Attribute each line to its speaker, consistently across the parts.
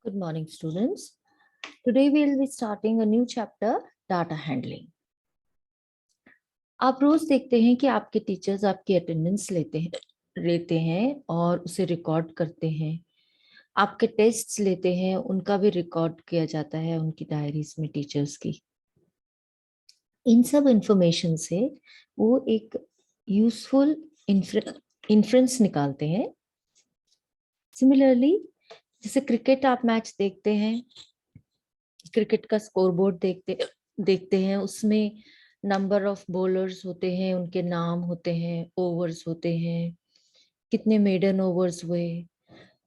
Speaker 1: Good morning, students. Today we will be starting a new chapter, data handling. आप रोज देखते हैं कि आपके टीचर्स आपकी अटेंडेंस लेते हैं और उसे रिकॉर्ड करते हैं। आपके टेस्ट्स लेते हैं, उनका भी रिकॉर्ड किया जाता है उनकी डायरीज में टीचर्स की। इन सब इंफॉर्मेशन से वो एक यूजफुल इन्फ्रेंस निकालते हैं। सिमिलरली, जैसे क्रिकेट आप मैच देखते हैं, क्रिकेट का स्कोरबोर्ड देखते हैं, उसमें नंबर ऑफ बॉलर्स होते हैं, उनके नाम होते हैं, ओवर्स होते हैं, कितने मेडन ओवर्स हुए,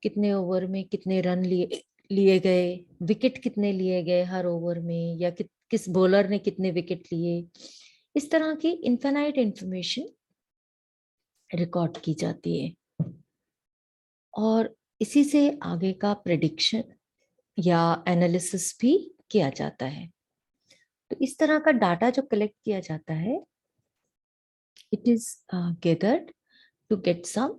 Speaker 1: कितने ओवर में कितने रन लिए गए, विकेट कितने लिए गए हर ओवर में, या किस बॉलर ने कितने विकेट लिए। इस तरह की इनफाइनाइट इंफॉर्मेशन रिकॉर्ड की जाती है और इसी से आगे का प्रेडिक्शन या एनालिसिस भी किया जाता है। तो इस तरह का डाटा जो कलेक्ट किया जाता है, it is gathered to get some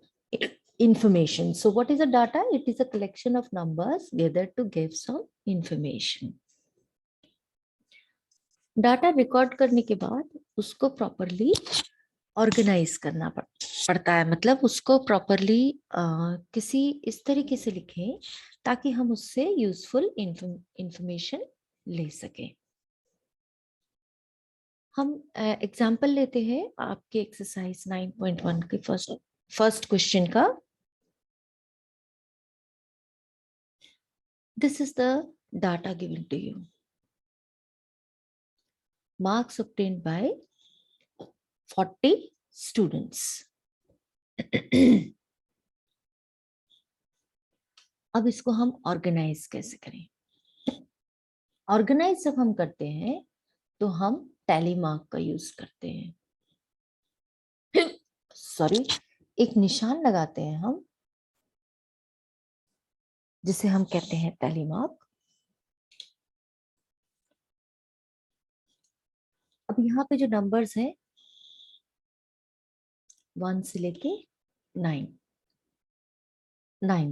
Speaker 1: information. So what is a data? It is a collection of numbers gathered to give some information. Data record करने के बाद उसको प्रॉपरली ऑर्गेनाइज करना पड़ता है, मतलब उसको प्रॉपरली किसी इस तरीके से लिखें ताकि हम उससे यूजफुल इंफॉर्मेशन ले सकें। हम एग्जाम्पल लेते हैं आपके एक्सरसाइज 9.1 के फर्स्ट क्वेश्चन का। This is the data given to you. Marks obtained by 40 students. अब इसको हम ऑर्गेनाइज कैसे करें? ऑर्गेनाइज जब हम करते हैं तो हम टैली मार्क का यूज करते हैं। सॉरी, एक निशान लगाते हैं हम, जिसे हम कहते हैं टैली मार्क। अब यहाँ पे जो नंबर्स हैं 1 से लेके 9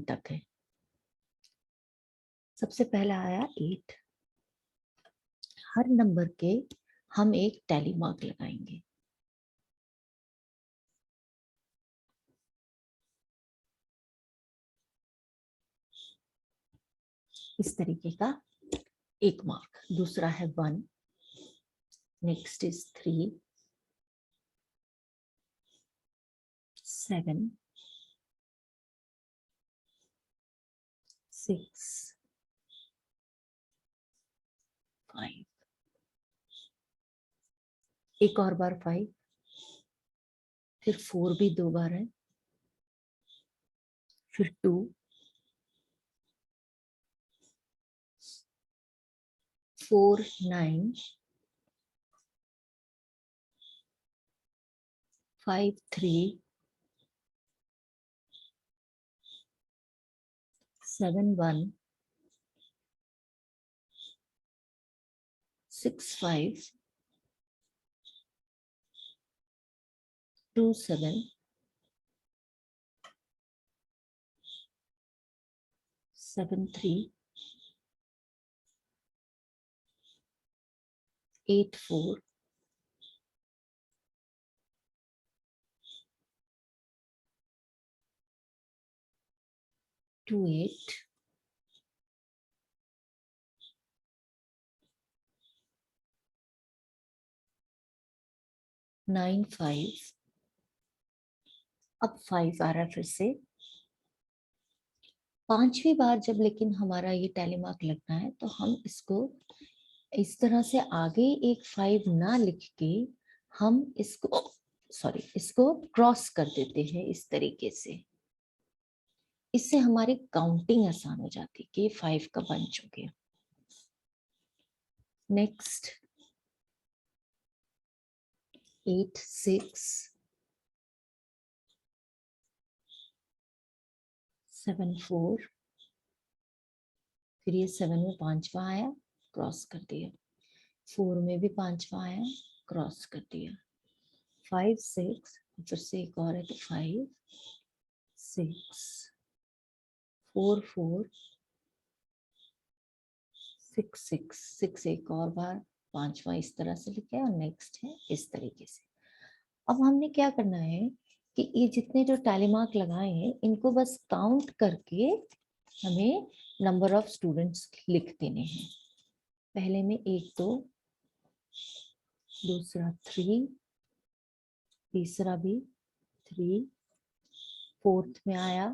Speaker 1: तक है। सबसे पहला आया 8। हर नंबर के हम एक टैली मार्क लगाएंगे। इस तरीके का एक मार्क। दूसरा है 1, नेक्स्ट इज 3, 7, 6, 5, एक और बार 5, फिर 4 भी 2 बार है, फिर 2, 4, 9, 5, 3, 7, 1, 6, 5, 2, 7, 7, 3, 8, 4, 2, 8, 9, 5। अब 5 आ रहा है फिर से। पांचवी बार जब लेकिन हमारा ये टैली मार्क लगना है तो हम इसको इस तरह से आगे एक 5 ना लिख के हम इसको क्रॉस कर देते हैं इस तरीके से। इससे हमारी काउंटिंग आसान हो जाती है कि 5 का बंच हो गया। नेक्स्ट 8, 6, 7, 4, फिर ये 7 में पांचवा आया, क्रॉस कर दिया। 4 में भी पांचवा आया, क्रॉस कर दिया। 5, 6, फिर से एक और है तो 5, 6, 4, 4, 6 एक और बार, 5वां इस तरह से लिखे और नेक्स्ट है इस तरीके से। अब हमने क्या करना है कि ये जितने जो टैली मार्क लगाए हैं इनको बस काउंट करके हमें नंबर ऑफ स्टूडेंट्स लिख देने हैं। पहले में 1 2, दूसरा 3, तीसरा भी 3, फोर्थ में आया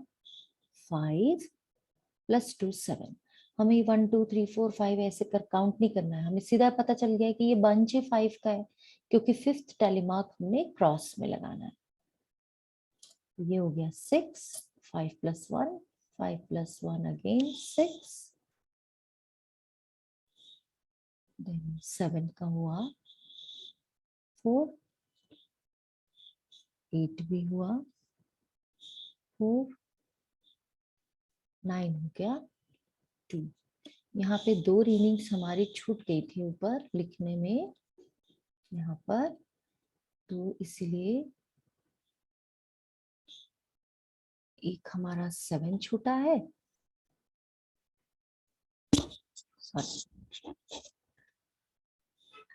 Speaker 1: 5 प्लस 2 7। हमें 1 2 3 4 5 ऐसे कर काउंट नहीं करना है, हमें सीधा पता चल गया कि ये बंच 5 का है क्योंकि 5th टैली मार्क हमने क्रॉस में लगाना है। ये हो गया 6, 5 प्लस 1, 5 प्लस 1 अगेन 6, देन 7 का हुआ 4, 8 भी हुआ 4, 9 हो गया 2। यहाँ पे 2 रीडिंग्स हमारी छूट गई थी ऊपर लिखने में यहाँ पर, तो इसलिए एक हमारा 7 छूटा है, सॉरी,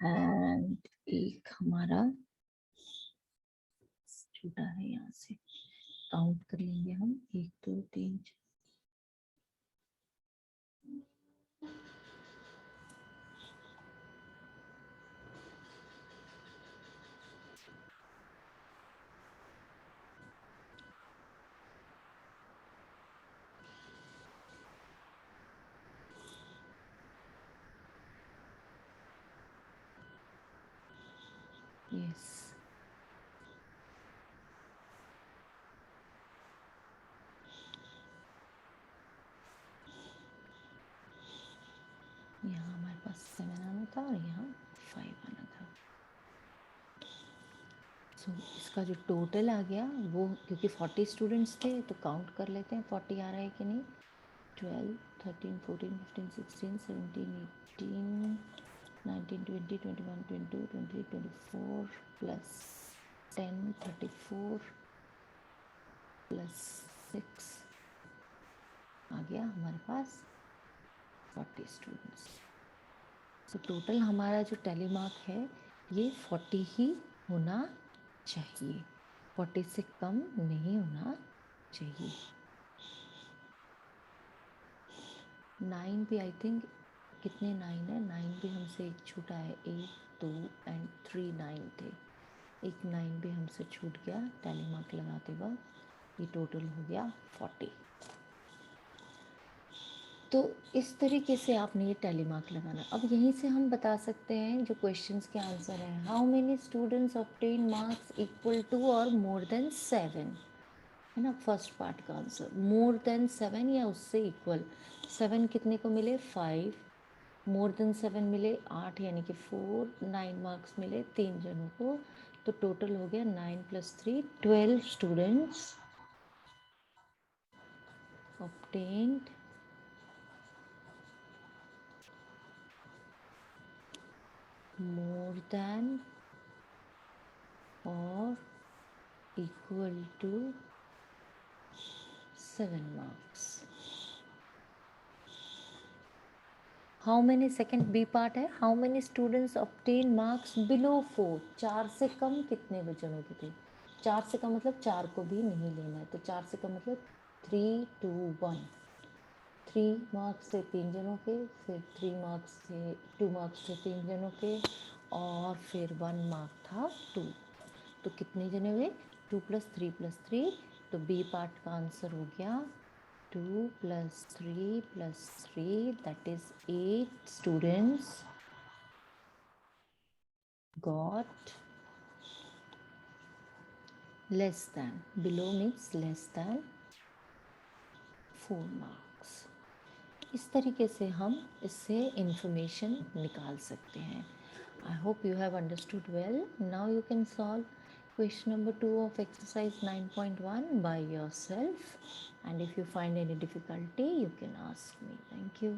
Speaker 1: एंड एक हमारा छूटा है। यहाँ से काउंट कर लेंगे हम 1 2 3 4। यस, यहाँ हमारे पास 7 आना था और यहाँ 5 आना था। सो इसका जो टोटल आ गया वो, क्योंकि 40 स्टूडेंट्स थे तो काउंट कर लेते हैं 40 आ रहा है कि नहीं। 12 13 14 15 16 17 18 19 20 21 22 23 24 प्लस 10 34 प्लस 6 आ गया हमारे पास 40 स्टूडेंट्स। तो टोटल हमारा जो टैली मार्क है ये 40 ही होना चाहिए, 40 से कम नहीं होना चाहिए। 9 भी आई थिंक, कितने 9 है, 9 भी हमसे एक छूटा है, 8 2 एंड 3 9 थे, एक 9 भी हमसे छूट गया टैली मार्क लगाते वक्त। ये टोटल हो गया 40। तो इस तरीके से आपने ये टैली मार्क लगाना। अब यहीं से हम बता सकते हैं जो क्वेश्चंस के आंसर हैं, how many students obtain marks equal to और मोर देन 7, है ना। फर्स्ट पार्ट का आंसर मोर देन 7 या उससे इक्वल। 7 कितने को मिले 5, मोर देन 7 मिले 8 यानी कि 4, 9 मार्क्स मिले 3 जनों को, तो टोटल हो गया 9 + 3 12 students obtained more than or equal to 7 marks. How many, second B part है, how many students obtain marks below 4, 4 से कम कितने बच्चों के थे। 4 से कम मतलब 4 को भी नहीं लेना है, तो 4 से कम मतलब 3 2 1, 3 मार्क्स थे 3 जनों के, फिर 3 मार्क्स थे 2 मार्क्स थे 3 जनों के, और फिर 1 मार्क था 2, तो कितने जने हुए 2 + 3 + 3, तो बी पार्ट का आंसर हो गया 2 + 3 + 3, that is 8 students got less than, below means less than 4 marks। इस तरीके से हम इससे इंफॉर्मेशन निकाल सकते हैं। I hope you have understood well. Now you can solve question number 2 of exercise 9.1 by yourself, and if you find any difficulty you can ask me. Thank you.